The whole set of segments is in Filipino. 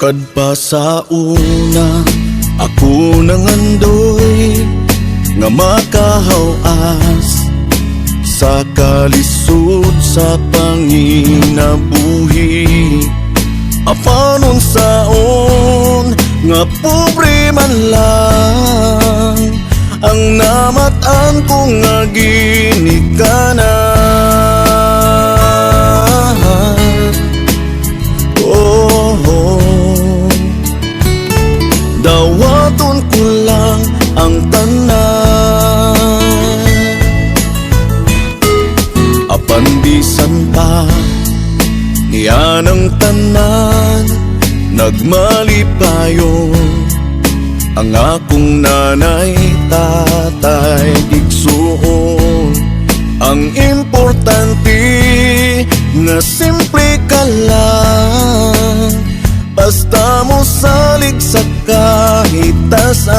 Sukad pa sa una, ako nangandoy nga makahawas sa kalisod sa panginabuhi. Apanon saon nga pobre man lang ang namatan ko nga ginikanan. Dawaton ko lang ang tanan, apandisan pa niya ng tanan. Nagmalipayon ang akong nanay, tatay, igsuon. Ang importante nga simple ka lang, basta mo salig sa kahitasan.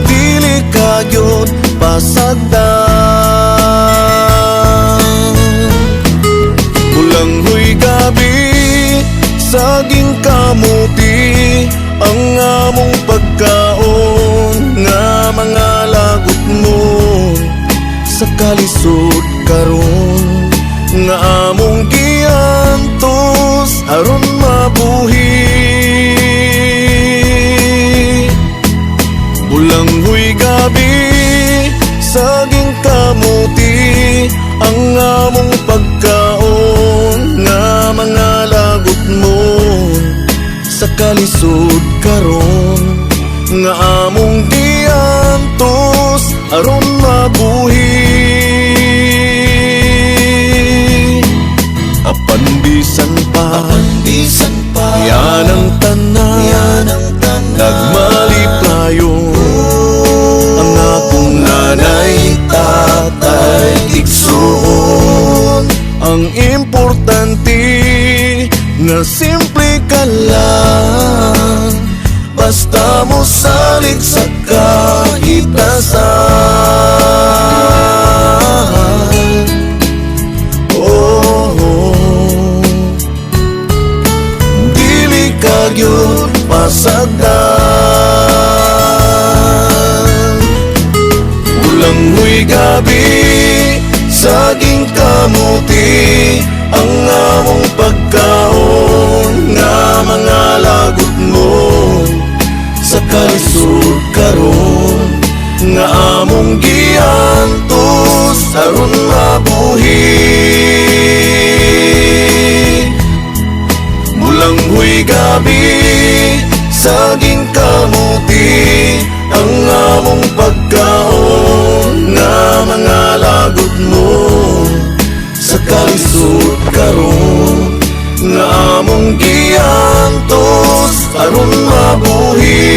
Dili kagyot pasagdan, bulanghoy gabi saging kamuti ang among pagkaon nga mga lagot mo. Sa kalisod karon nga among giantos aron mabuhi. Bulanghoy gabi saging kamuti ang among pagkaon nga mga lagot mo. Sa kalisod karon nga among giantos aron mabuhi. Apandisan pa yan ang tanan, nagmalipayon ang akong nanay, tatay, igsuon. Ang importante nga simple ka lang, basta mo salig sa kahitasan. Dili kagyud pasagdan, bulanghoy gabi saging kamuti ang among pagkaon nga mga lagot mo. Sa kalisod karon nga among giantos aron mabuhi. Bulanghoy gabi saging kamuti ang among pagkaon nga mga lagot mo. Sa kalisod karon nga among giantos aron mabuhi.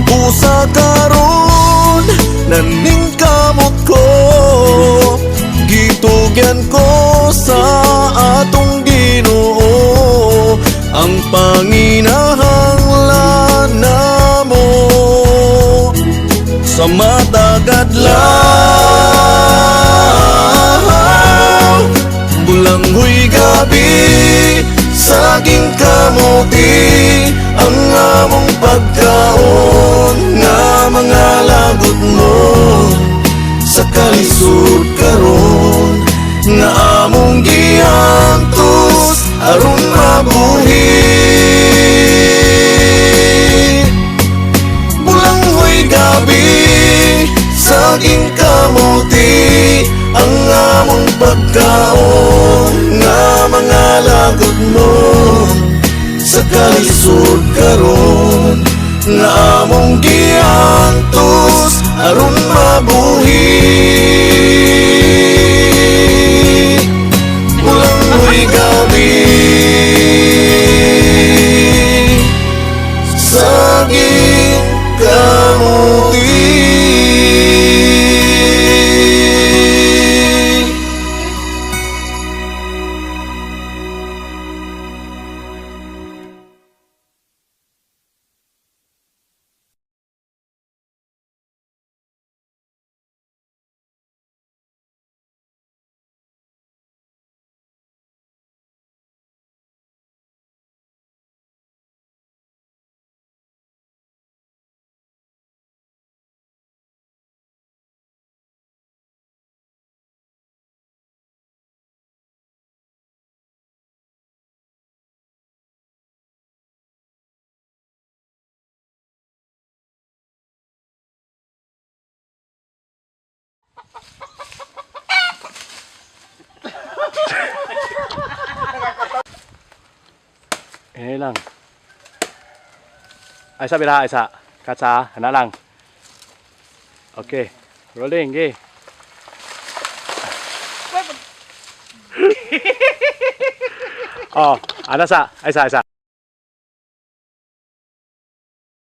Busa karon naning kamot ko, gitugyan ko sa atong Ginoo. Ang panginahanglan namo sa matagad lang. Bulanghoy gabi saging kamuti ang among pagkaon nga mga lagot mo. Sa kalisod karon nga among giantos aron mabuhi. Bulanghoy gabi saging kamuti ang among pagkaon nga mga lagot mo. Sa kalisod karon nga among giantos aron mabuhi. Bulanghoy gabi saging kamuti. Ngayon lang. Ay, sabi na, isa. Katsa, hana lang. Okay. Rolling, okay. Oh, ano sa? Isa.